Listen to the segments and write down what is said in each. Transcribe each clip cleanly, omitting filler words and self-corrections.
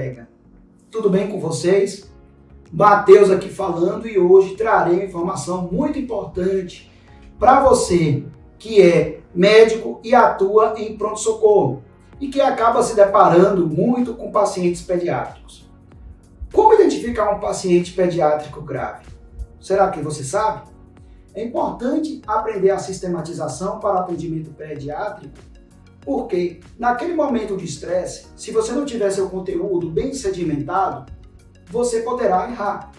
colega? Tudo bem com vocês? Matheus aqui falando e hoje trarei uma informação muito importante para você que é médico e atua em pronto-socorro e que acaba se deparando muito com pacientes pediátricos. Como identificar um paciente pediátrico grave? Será que você sabe? É importante aprender a sistematização para atendimento pediátrico, porque naquele momento de estresse, se você não tiver seu conteúdo bem sedimentado, você poderá errar.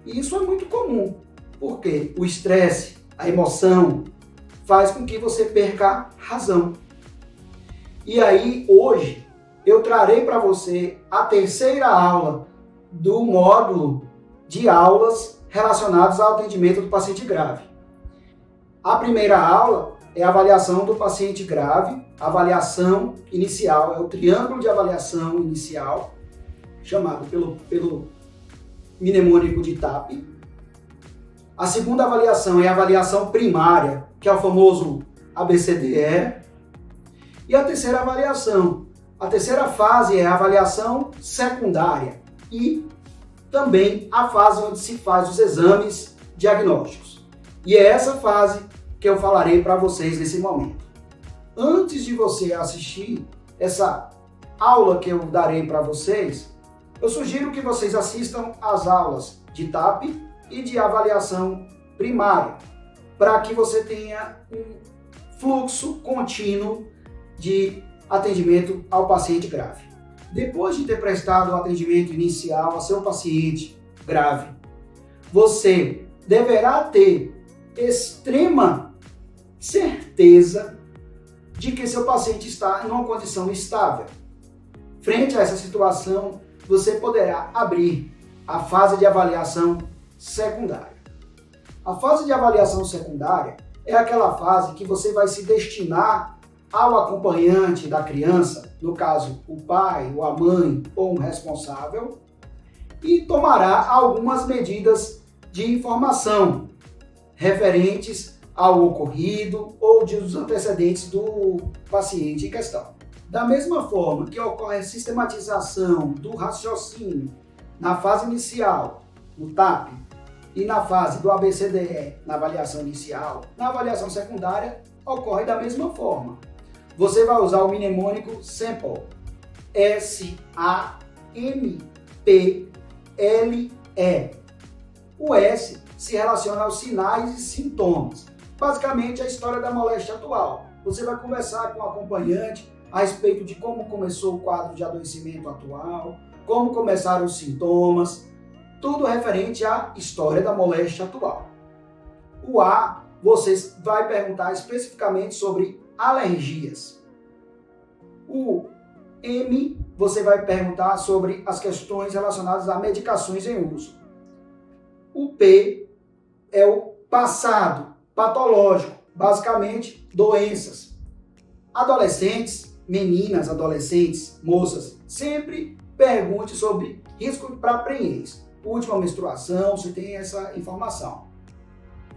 E isso é muito comum, porque o estresse, a emoção, faz com que você perca a razão. E aí, hoje, eu trarei para você a terceira aula do módulo de aulas relacionadas ao atendimento do paciente grave. A primeira aula é a avaliação do paciente grave, avaliação inicial, é o triângulo de avaliação inicial, chamado pelo mnemônico de TAP. A segunda avaliação é a avaliação primária, que é o famoso ABCDE. E a terceira avaliação, a terceira fase é a avaliação secundária e também a fase onde se faz os exames diagnósticos. E é essa fase que eu falarei para vocês nesse momento. Antes de você assistir essa aula que eu darei para vocês, eu sugiro que vocês assistam às aulas de TAP e de avaliação primária, para que você tenha um fluxo contínuo de atendimento ao paciente grave. Depois de ter prestado o atendimento inicial a seu paciente grave, você deverá ter extrema certeza de que seu paciente está em uma condição estável. Frente a essa situação, você poderá abrir a fase de avaliação secundária. A fase de avaliação secundária é aquela fase que você vai se destinar ao acompanhante da criança, no caso o pai, ou a mãe ou um responsável, e tomará algumas medidas de informação referentes ao ocorrido ou dos antecedentes do paciente em questão. Da mesma forma que ocorre a sistematização do raciocínio na fase inicial, no TAP, e na fase do ABCDE, na avaliação inicial, na avaliação secundária, ocorre da mesma forma. Você vai usar o mnemônico SAMPLE, S-A-M-P-L-E. O S se relaciona aos sinais e sintomas. Basicamente, a história da moléstia atual. Você vai conversar com o acompanhante a respeito de como começou o quadro de adoecimento atual, como começaram os sintomas, tudo referente à história da moléstia atual. O A, você vai perguntar especificamente sobre alergias. O M, você vai perguntar sobre as questões relacionadas a medicações em uso. O P é o passado patológico, basicamente doenças. Adolescentes, meninas, adolescentes, moças, sempre pergunte sobre risco para prenhez. Última menstruação, se tem essa informação.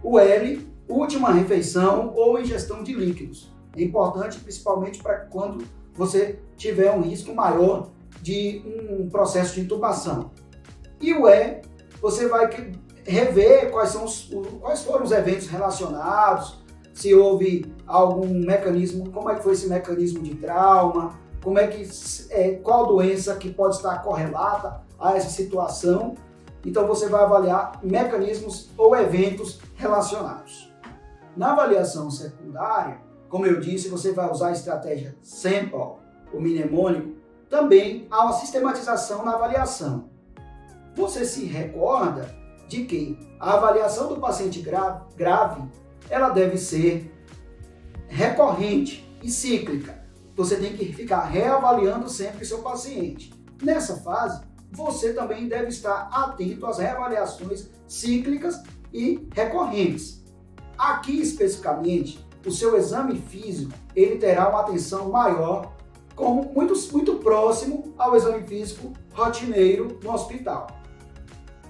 O L, última refeição ou ingestão de líquidos. É importante principalmente para quando você tiver um risco maior de um processo de intubação. E o E, você vai rever quais foram os eventos relacionados, se houve algum mecanismo, como é que foi esse mecanismo de trauma, qual doença que pode estar correlata a essa situação. Então você vai avaliar mecanismos ou eventos relacionados. Na avaliação secundária, como eu disse, você vai usar a estratégia SAMPLE, o mnemônico. Também há uma sistematização na avaliação. Você se recorda de que a avaliação do paciente grave, ela deve ser recorrente e cíclica. Você tem que ficar reavaliando sempre seu paciente. Nessa fase, você também deve estar atento às reavaliações cíclicas e recorrentes. Aqui, especificamente, o seu exame físico, ele terá uma atenção maior, como muito próximo ao exame físico rotineiro no hospital.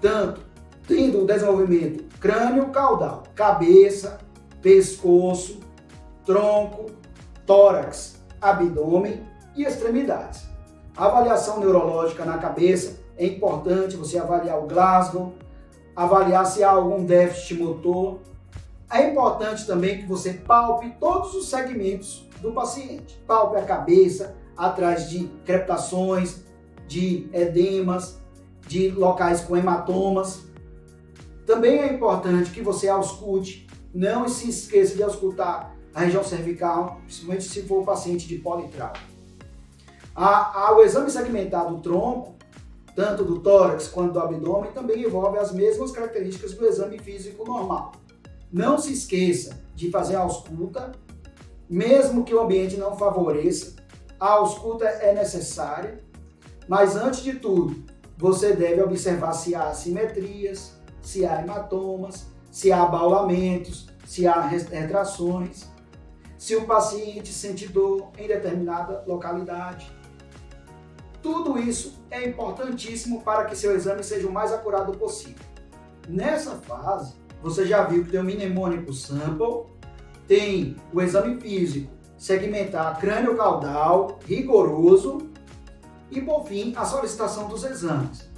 Tanto tendo o desenvolvimento crânio-caudal, cabeça, pescoço, tronco, tórax, abdômen e extremidades. Avaliação neurológica na cabeça, é importante você avaliar o Glasgow, avaliar se há algum déficit motor. É importante também que você palpe todos os segmentos do paciente. Palpe a cabeça, atrás de crepitações, de edemas, de locais com hematomas. Também é importante que você auscute, não se esqueça de auscultar a região cervical, principalmente se for paciente de politrauma. O exame segmentar do tronco, tanto do tórax quanto do abdômen, também envolve as mesmas características do exame físico normal. Não se esqueça de fazer a ausculta, mesmo que o ambiente não favoreça, a ausculta é necessária, mas antes de tudo, você deve observar se há assimetrias, se há hematomas, se há abaulamentos, se há retrações, se o paciente sente dor em determinada localidade. Tudo isso é importantíssimo para que seu exame seja o mais acurado possível. Nessa fase, você já viu que tem o mnemônico sample, tem o exame físico segmentar crânio-caudal rigoroso e, por fim, a solicitação dos exames.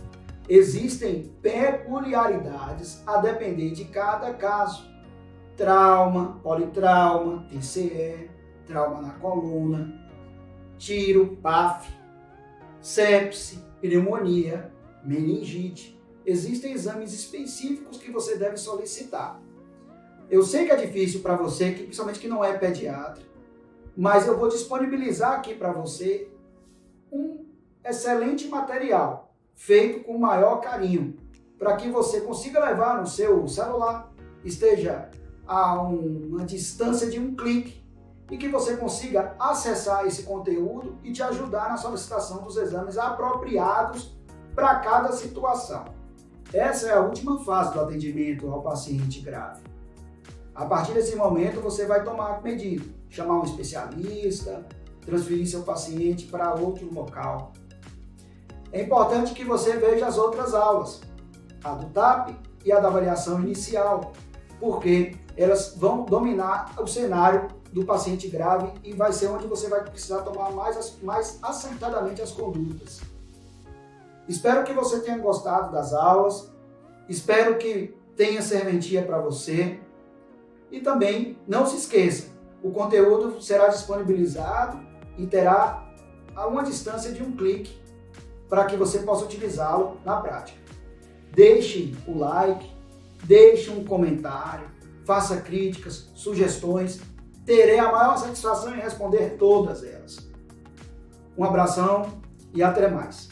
Existem peculiaridades a depender de cada caso. Trauma, politrauma, TCE, trauma na coluna, tiro, PAF, sepse, pneumonia, meningite. Existem exames específicos que você deve solicitar. Eu sei que é difícil para você, principalmente que não é pediatra, mas eu vou disponibilizar aqui para você um excelente material, feito com o maior carinho, para que você consiga levar no seu celular, esteja a uma distância de um clique, e que você consiga acessar esse conteúdo e te ajudar na solicitação dos exames apropriados para cada situação. Essa é a última fase do atendimento ao paciente grave. A partir desse momento, você vai tomar medida, chamar um especialista, transferir seu paciente para outro local. É importante que você veja as outras aulas, a do TAP e a da avaliação inicial, porque elas vão dominar o cenário do paciente grave e vai ser onde você vai precisar tomar mais acertadamente as condutas. Espero que você tenha gostado das aulas, espero que tenha serventia para você e também não se esqueça, o conteúdo será disponibilizado e terá a uma distância de um clique para que você possa utilizá-lo na prática. Deixe o like, deixe um comentário, faça críticas, sugestões, terei a maior satisfação em responder todas elas. Um abração e até mais.